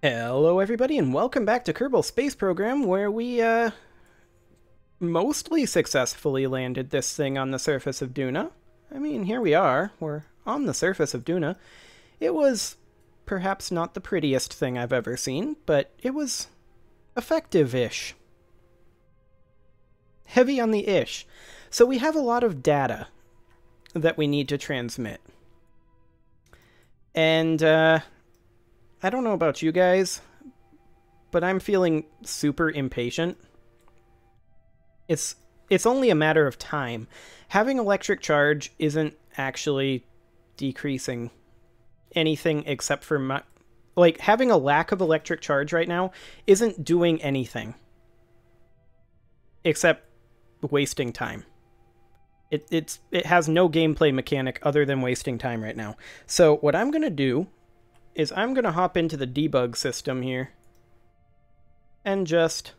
Hello everybody and welcome back to Kerbal Space Program, where we mostly successfully landed this thing on the surface of Duna. I mean, here we are. We're on the surface of Duna. It was perhaps not the prettiest thing I've ever seen, but it was effective-ish. Heavy on the ish. So we have a lot of data that we need to transmit. And I don't know about you guys, but I'm feeling super impatient. It's only a matter of time. Having electric charge isn't actually decreasing anything except for like, having a lack of electric charge right now isn't doing anything except wasting time. It has no gameplay mechanic other than wasting time right now. So what I'm going to do is I'm going to hop into the debug system here and just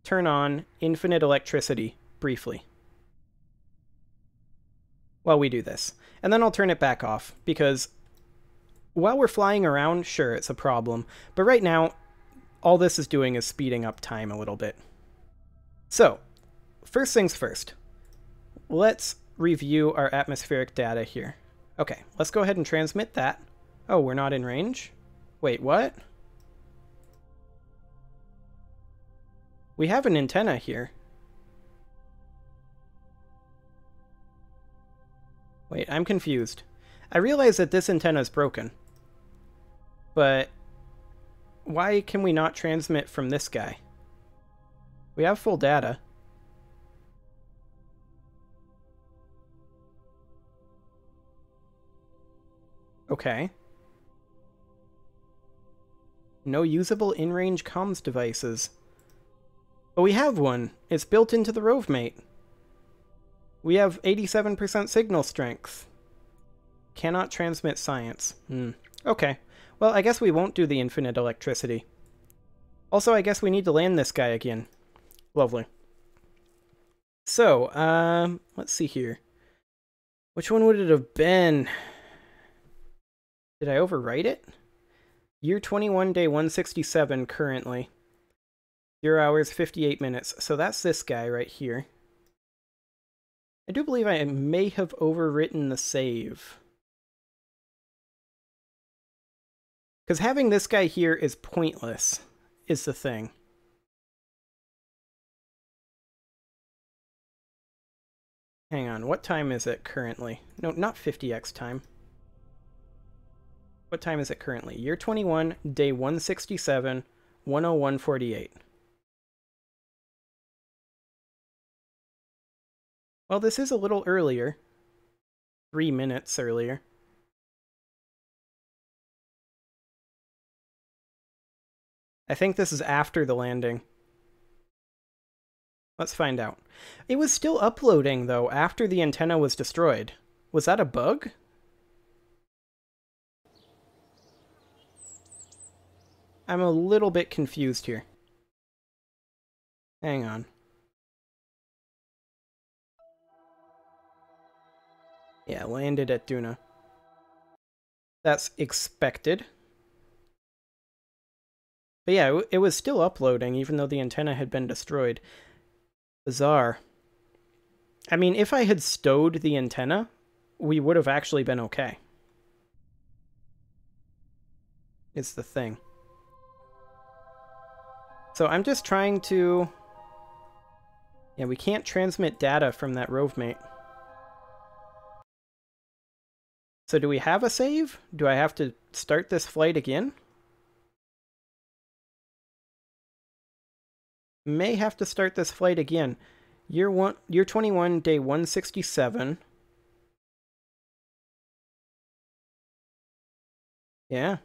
turn on infinite electricity briefly while we do this. And then I'll turn it back off, because while we're flying around, sure, it's a problem. But right now, all this is doing is speeding up time a little bit. So, first things first. Let's review our atmospheric data here. Okay, let's go ahead and transmit that. Oh, we're not in range? Wait, what? We have an antenna here. Wait, I'm confused. I realize that this antenna is broken. But why can we not transmit from this guy? We have full data. Okay. No usable in-range comms devices. But we have one. It's built into the rovemate. We have 87% signal strength. Cannot transmit science. Okay. Well, I guess we won't do the infinite electricity. Also, I guess we need to land this guy again. Lovely. So, let's see here. Which one would it have been? Did I overwrite it? Year 21, day 167 currently. 0 hours, 58 minutes. So that's this guy right here. I do believe I may have overwritten the save. Because having this guy here is pointless, is the thing. Hang on, what time is it currently? No, not 50x time. What time is it currently? Year 21, day 167, 101:48. Well, this is a little earlier. 3 minutes earlier. I think this is after the landing. Let's find out. It was still uploading, though, after the antenna was destroyed. Was that a bug? I'm a little bit confused here. Hang on. Yeah, landed at Duna. That's expected. But yeah, it was still uploading, even though the antenna had been destroyed. Bizarre. I mean, if I had stowed the antenna, we would have actually been okay. It's the thing. So I'm just trying to... Yeah, we can't transmit data from that rovemate. So do we have a save? Do I have to start this flight again? May have to start this flight again. Year 21, day 167. Yeah.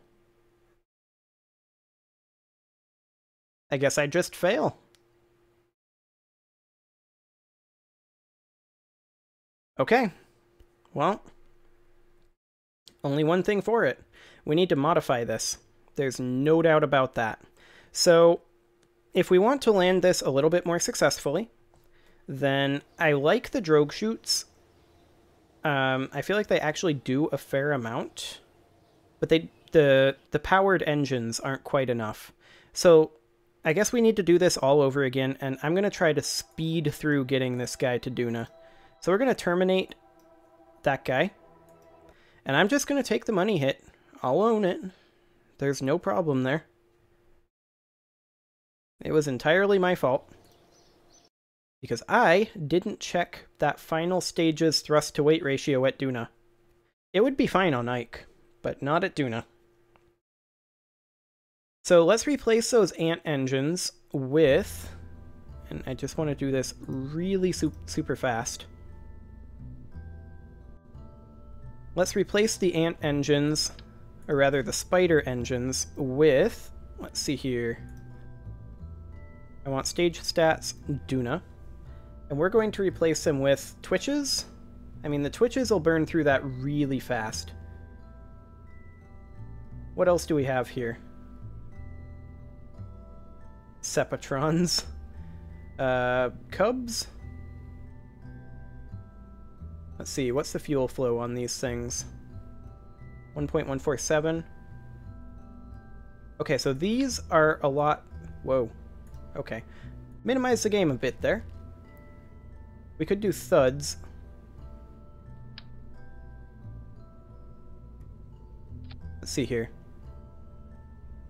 I guess I just fail. Okay. Well, only one thing for it. We need to modify this. There's no doubt about that. So, if we want to land this a little bit more successfully, then I like the drogue chutes. I feel like they actually do a fair amount, but the powered engines aren't quite enough. So I guess we need to do this all over again, and I'm going to try to speed through getting this guy to Duna. So we're going to terminate that guy, and I'm just going to take the money hit. I'll own it. There's no problem there. It was entirely my fault, because I didn't check that final stage's thrust-to-weight ratio at Duna. It would be fine on Ike, but not at Duna. So let's replace those ant engines with, and I just want to do this really super fast. Let's replace the ant engines, or rather the spider engines, with, let's see here. I want stage stats, Duna. And we're going to replace them with twitches. I mean, the twitches will burn through that really fast. What else do we have here? Sepatrons. Cubs? Let's see, what's the fuel flow on these things? 1.147. Okay, so these are a lot... Whoa. Okay. Minimize the game a bit there. We could do thuds. Let's see here.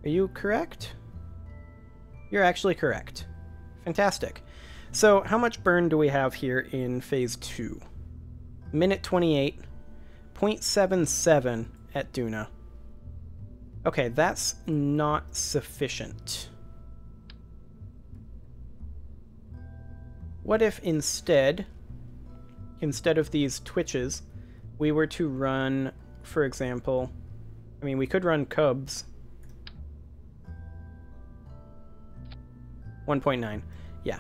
Are you correct? You're actually correct. Fantastic. So how much burn do we have here in phase 2? Minute 28. 0.77 at Duna. Okay, that's not sufficient. What if instead of these twitches, we were to run, for example, I mean, we could run Cubs. 1.9. Yeah.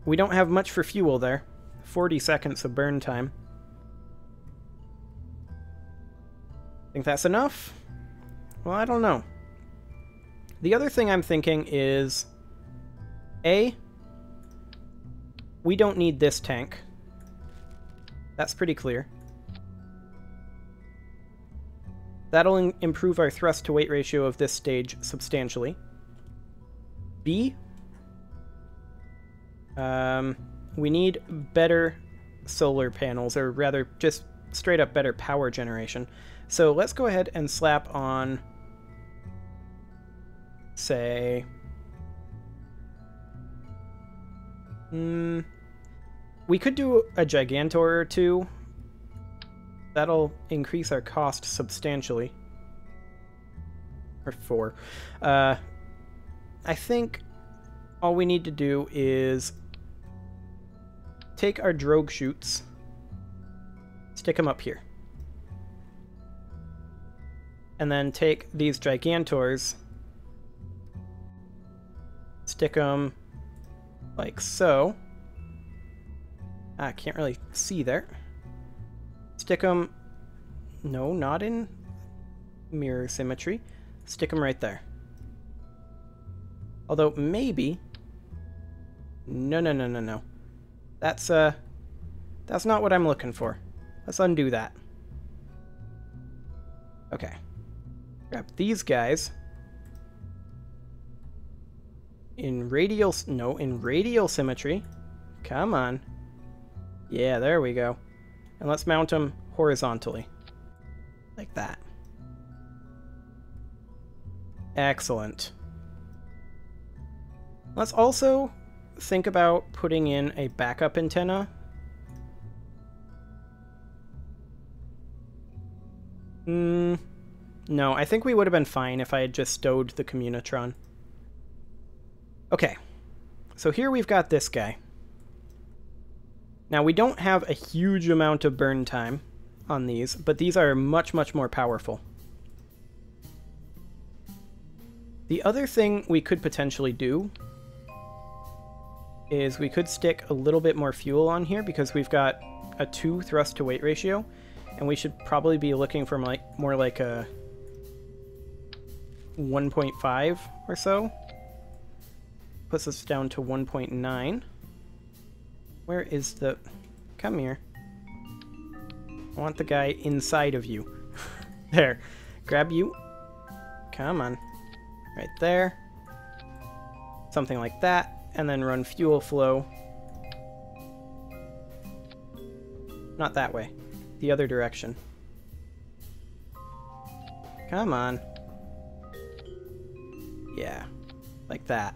We don't have much for fuel there. 40 seconds of burn time. Think that's enough? Well, I don't know. The other thing I'm thinking is, A, we don't need this tank. That's pretty clear. That'll improve our thrust-to-weight ratio of this stage substantially. B, we need better solar panels, or rather just straight up better power generation. So let's go ahead and slap on, say, we could do a Gigantor or two. That'll increase our cost substantially. Or 4. I think all we need to do is take our drogue chutes, stick them up here, and then take these Gigantors, stick them like so. I can't really see there. Stick them, no, not in mirror symmetry. Stick them right there. Although maybe, no. That's not what I'm looking for. Let's undo that. Okay. Grab these guys. In radial symmetry. Come on. Yeah, there we go. And let's mount them horizontally. Like that. Excellent. Let's also think about putting in a backup antenna. No, I think we would have been fine if I had just stowed the Communitron. Okay, so here we've got this guy. Now, we don't have a huge amount of burn time on these, but these are much, much more powerful. The other thing we could potentially do is we could stick a little bit more fuel on here because we've got a 2 thrust to weight ratio, and we should probably be looking for more like a 1.5 or so. Puts us down to 1.9. Where is the... Come here. I want the guy inside of you. There. Grab you. Come on. Right there. Something like that. And then run fuel flow. Not that way. The other direction. Come on. Yeah. Like that.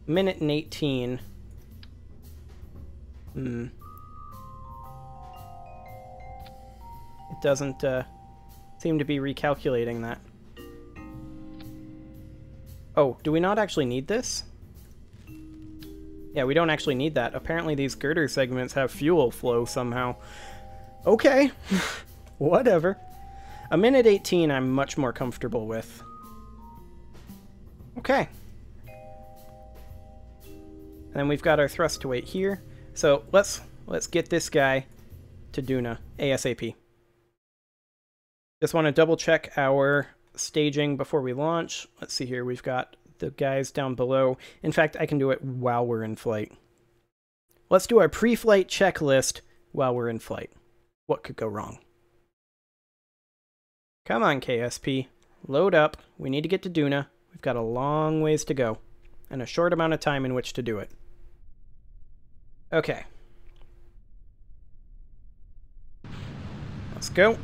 Minute and 18. It doesn't seem to be recalculating that. Oh, do we not actually need this? Yeah, we don't actually need that. Apparently these girder segments have fuel flow somehow. Okay. Whatever. A minute 18 I'm much more comfortable with. Okay. And then we've got our thrust to weight here. So let's get this guy to Duna ASAP. Just want to double check our staging before we launch. Let's see here. We've got the guys down below. In fact, I can do it while we're in flight. Let's do our pre-flight checklist while we're in flight. What could go wrong? Come on, KSP. Load up. We need to get to Duna. We've got a long ways to go and a short amount of time in which to do it. Okay. Let's go.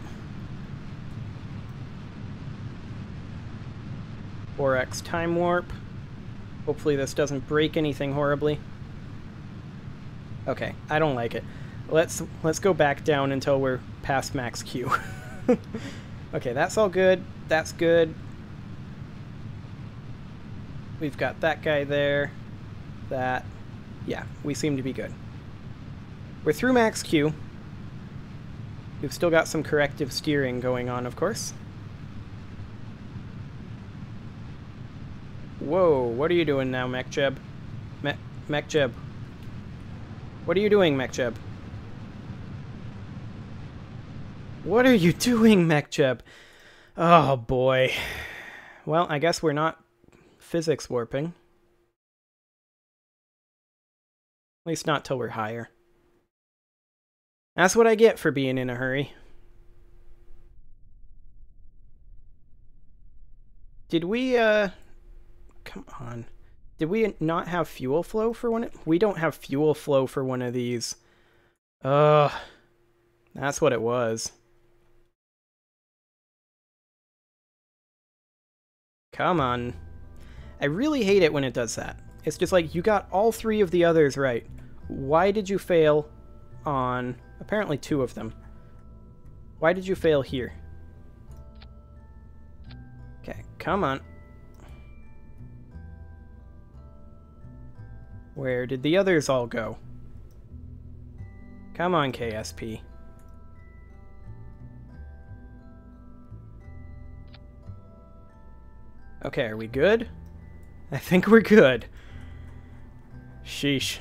4x time warp. Hopefully this doesn't break anything horribly. Okay, I don't like it. Let's go back down until we're past max Q. Okay, that's all good. That's good. We've got that guy there. That. Yeah, we seem to be good. We're through max Q. We've still got some corrective steering going on, of course. Whoa, what are you doing now, MechJeb? MechJeb. What are you doing, MechJeb? What are you doing, MechJeb? Oh, boy. Well, I guess we're not physics warping. At least not till we're higher. That's what I get for being in a hurry. Did we, come on. Did we not have fuel flow for one? We don't have fuel flow for one of these. Ugh. That's what it was. Come on. I really hate it when it does that. It's just like, you got all three of the others right. Why did you fail on... apparently two of them. Why did you fail here? Okay, come on. Where did the others all go? Come on, KSP. Okay, are we good? I think we're good. Sheesh.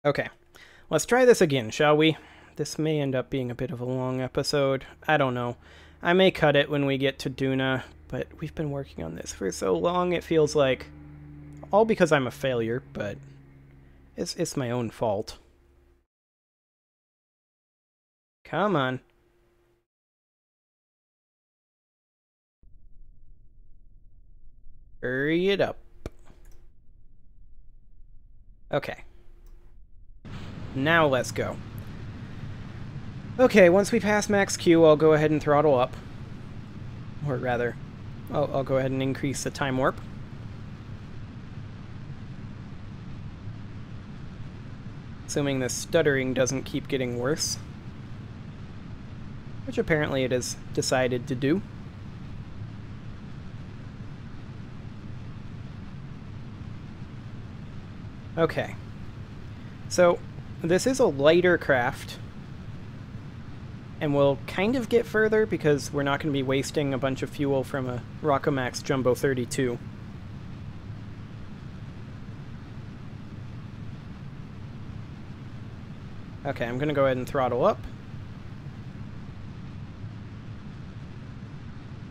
Okay, let's try this again, shall we? This may end up being a bit of a long episode. I don't know. I may cut it when we get to Duna, but we've been working on this for so long it feels like... all because I'm a failure, but it's my own fault. Come on. Hurry it up. Okay. Now let's go. Okay, once we pass max Q, I'll go ahead and throttle up. Or rather, I'll go ahead and increase the time warp. Assuming the stuttering doesn't keep getting worse. Which apparently it has decided to do. Okay. So, this is a lighter craft. And we'll kind of get further because we're not going to be wasting a bunch of fuel from a Rockomax Jumbo 32. Okay, I'm going to go ahead and throttle up.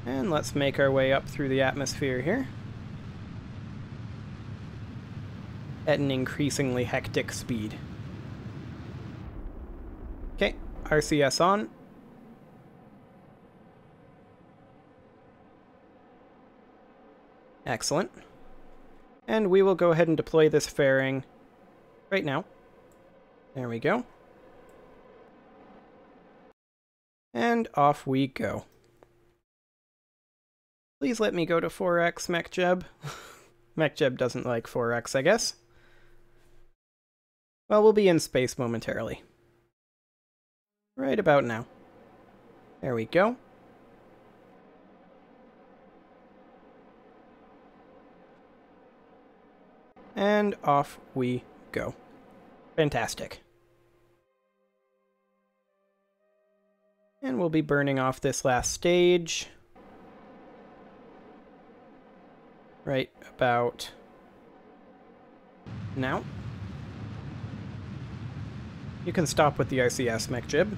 And let's make our way up through the atmosphere here. At an increasingly hectic speed. Okay, RCS on. Excellent. And we will go ahead and deploy this fairing right now. There we go. And off we go. Please let me go to 4x, MechJeb. MechJeb doesn't like 4x, I guess. Well, we'll be in space momentarily. Right about now. There we go. And off we go. Fantastic. And we'll be burning off this last stage. Right about now. You can stop with the RCS, MechJib.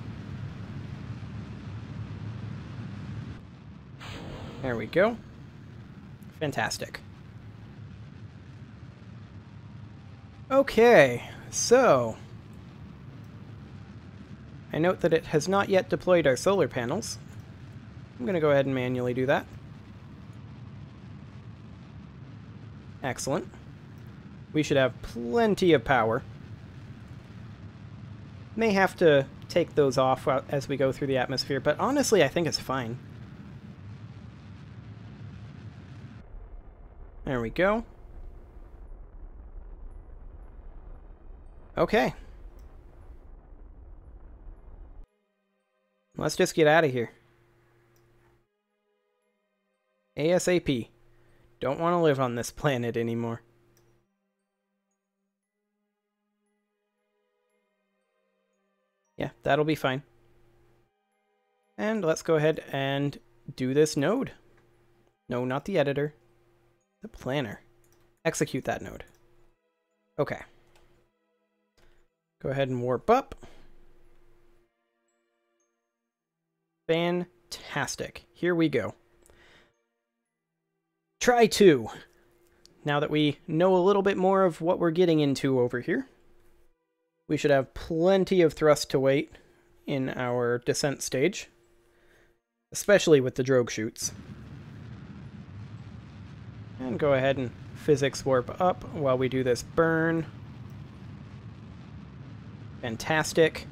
There we go. Fantastic. Okay, so I note that it has not yet deployed our solar panels. I'm going to go ahead and manually do that. Excellent. We should have plenty of power. May have to take those off as we go through the atmosphere, but honestly I think it's fine. There we go. Okay. Let's just get out of here. ASAP. Don't want to live on this planet anymore. Yeah, that'll be fine. And let's go ahead and do this node. No, not the editor. The planner. Execute that node. Okay. Go ahead and warp up. Fantastic. Here we go. Try 2. Now that we know a little bit more of what we're getting into over here, we should have plenty of thrust to weight in our descent stage, especially with the drogue chutes. And go ahead and physics warp up while we do this burn. Fantastic.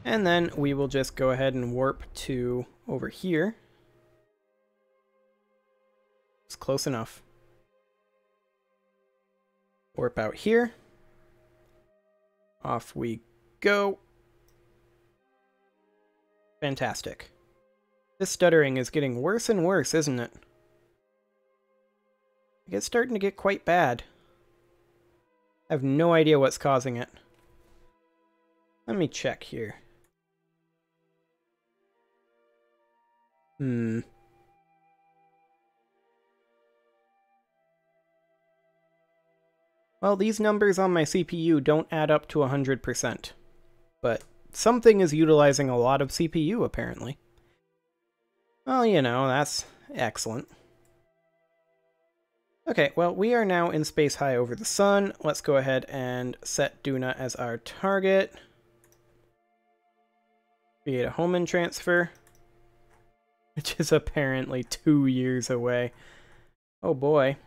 And then we will just go ahead and warp to over here. It's close enough. Warp out here. Off we go. Fantastic. This stuttering is getting worse and worse, isn't it? It's starting to get quite bad. I have no idea what's causing it. Let me check here. Well, these numbers on my CPU don't add up to 100%. But something is utilizing a lot of CPU, apparently. Well, you know, that's excellent. Okay, well, we are now in space high over the sun. Let's go ahead and set Duna as our target. Create a Hohmann transfer, which is apparently 2 years away. Oh boy.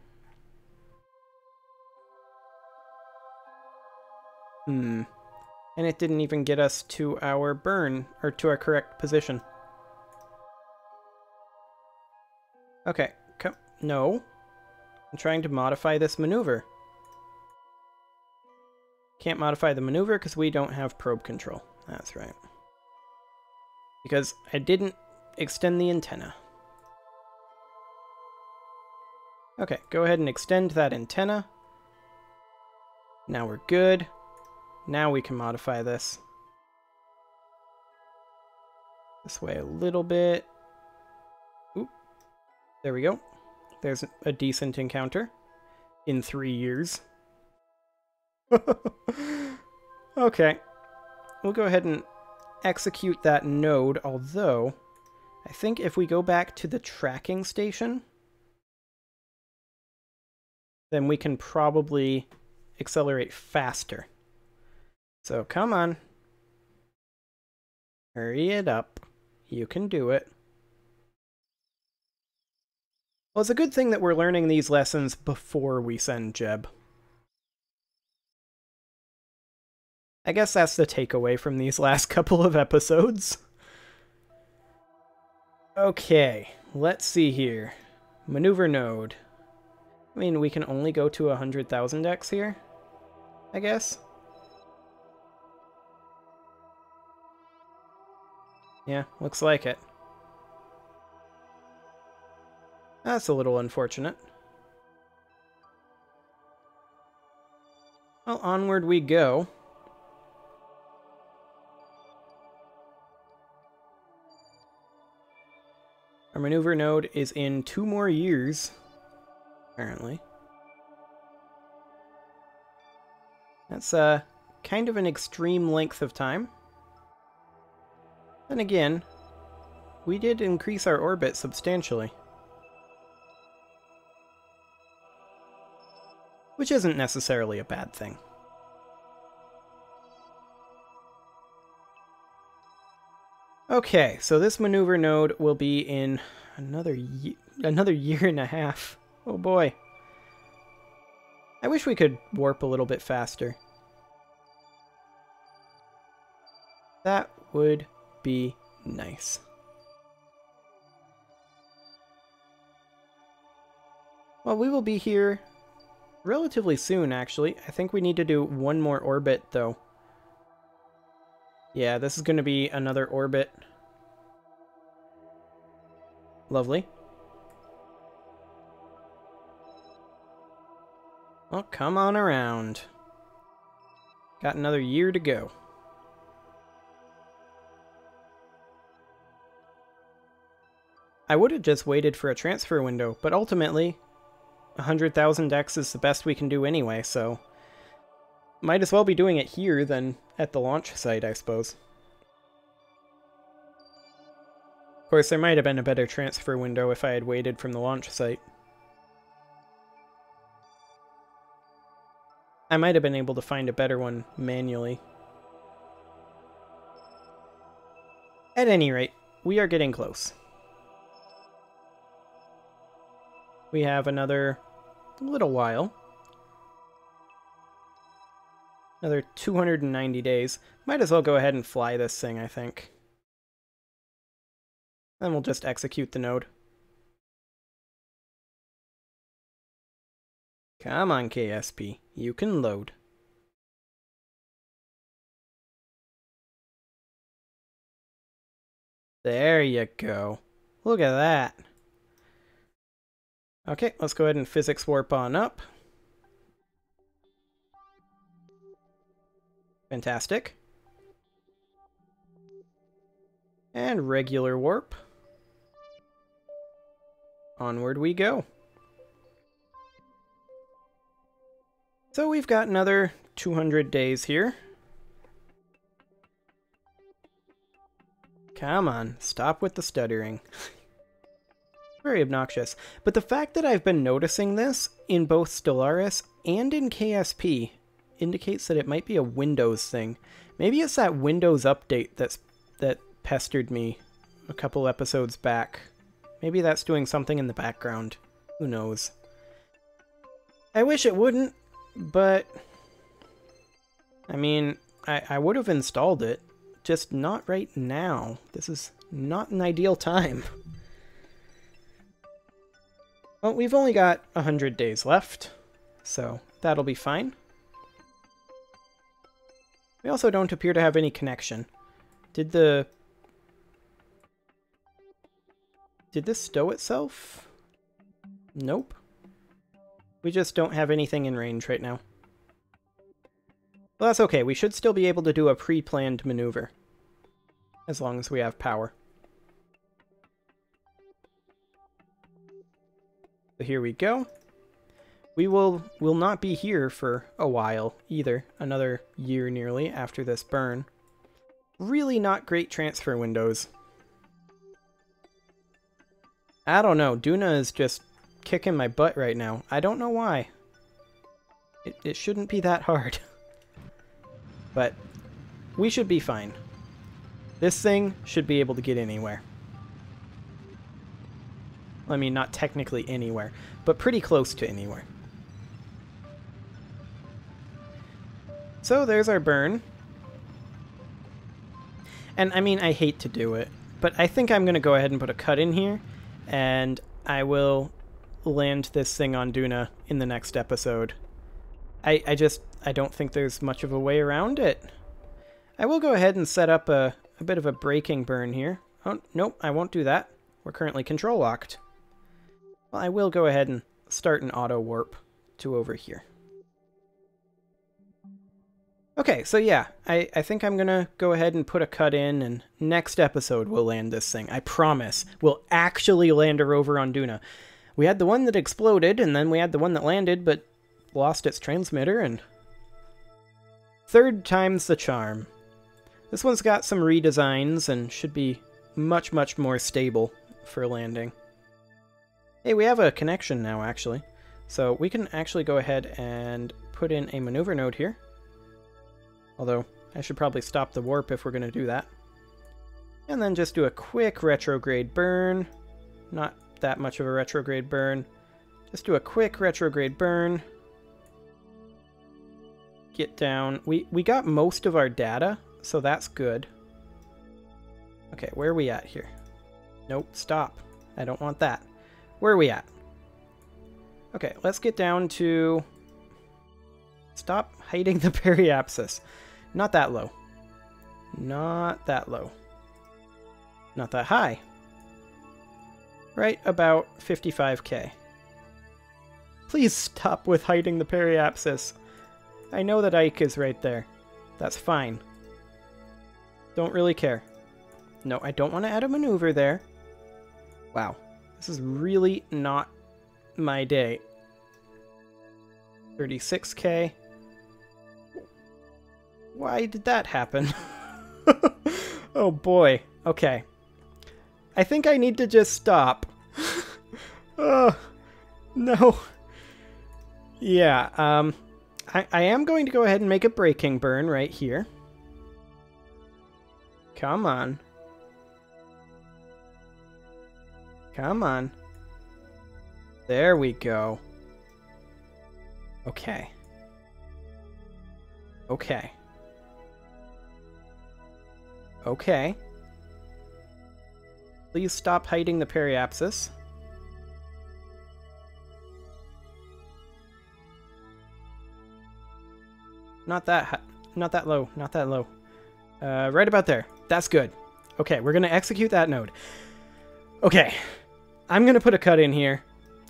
And it didn't even get us to our burn, or to our correct position. Okay, come. No. I'm trying to modify this maneuver. Can't modify the maneuver because we don't have probe control. That's right. Because I didn't extend the antenna. Okay, go ahead and extend that antenna. Now we're good. Now we can modify this. This way a little bit. Oop. There we go. There's a decent encounter. In 3 years. Okay. We'll go ahead and execute that node, although I think if we go back to the tracking station, then we can probably accelerate faster. So come on. Hurry it up. You can do it. Well, it's a good thing that we're learning these lessons before we send Jeb. I guess that's the takeaway from these last couple of episodes. Okay, let's see here. Maneuver node. I mean, we can only go to 100,000 X here, I guess. Yeah, looks like it. That's a little unfortunate. Well, onward we go. Our maneuver node is in 2 more years, apparently. That's kind of an extreme length of time. Then again, we did increase our orbit substantially. Which isn't necessarily a bad thing. Okay, so this maneuver node will be in another year and a half. Oh boy. I wish we could warp a little bit faster. That would be nice. Well, we will be here relatively soon, actually. I think we need to do one more orbit, though. Yeah, this is going to be another orbit. Lovely. Well, come on around. Got another year to go. I would have just waited for a transfer window, but ultimately, 100,000 X is the best we can do anyway, so might as well be doing it here than at the launch site, I suppose. Of course, there might have been a better transfer window if I had waited from the launch site. I might have been able to find a better one manually. At any rate, we are getting close. We have another little while. Another 290 days. Might as well go ahead and fly this thing, I think. Then we'll just execute the node. Come on, KSP. You can load. There you go. Look at that. Okay, let's go ahead and physics warp on up. Fantastic. And regular warp. Onward we go. So we've got another 200 days here. Come on, stop with the stuttering. Very obnoxious. But the fact that I've been noticing this in both Stellaris and in KSP indicates that it might be a Windows thing. Maybe it's that Windows update that pestered me a couple episodes back. Maybe that's doing something in the background. Who knows? I wish it wouldn't, but I mean, I would have installed it, just not right now. This is not an ideal time. Well, we've only got 100 days left, so that'll be fine. We also don't appear to have any connection. Did this stow itself? Nope. We just don't have anything in range right now. Well, that's okay. We should still be able to do a pre-planned maneuver. As long as we have power. So here we go. We will not be here for a while either. Another year nearly after this burn. Really not great transfer windows. I don't know. Duna is just kicking my butt right now. I don't know why. It shouldn't be that hard. But we should be fine. This thing should be able to get anywhere. I mean, not technically anywhere, but pretty close to anywhere. So there's our burn. And I mean, I hate to do it, but I think I'm going to go ahead and put a cut in here, and I will land this thing on Duna in the next episode. I don't think there's much of a way around it. I will go ahead and set up a bit of a braking burn here. Oh, nope, I won't do that. We're currently control locked. Well, I will go ahead and start an auto warp to over here. Okay, so yeah, I think I'm gonna go ahead and put a cut in, and next episode we'll land this thing. I promise. We'll actually land a rover on Duna. We had the one that exploded, and then we had the one that landed, but lost its transmitter, and third time's the charm. This one's got some redesigns and should be much, much more stable for landing. Hey, we have a connection now, actually. So we can actually go ahead and put in a maneuver node here. Although, I should probably stop the warp if we're going to do that. And then just do a quick retrograde burn. Not that much of a retrograde burn. Just do a quick retrograde burn. Get down. We got most of our data, so that's good. Okay, where are we at here? Nope, stop. I don't want that. Where are we at? Okay, let's get down to... Stop hiding the periapsis. Not that low. Not that low. Not that high. Right about 55k. Please stop with hiding the periapsis. I know that Ike is right there. That's fine. Don't really care. No, I don't want to add a maneuver there. Wow. This is really not my day. 36k. Why did that happen? Oh boy. Okay. I think I need to just stop. Oh, no. Yeah, I am going to go ahead and make a braking burn right here. Come on. Come on. There we go. Okay. Okay. Okay. Please stop hiding the periapsis. Not that low, not that low. Right about there. That's good. Okay, we're gonna execute that node. Okay, I'm gonna put a cut in here.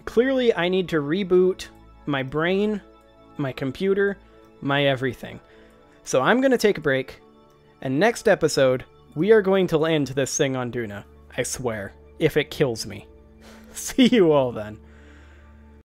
Clearly, I need to reboot my brain, my computer, my everything. So I'm gonna take a break, and next episode, we are going to land this thing on Duna. I swear, if it kills me. See you all then.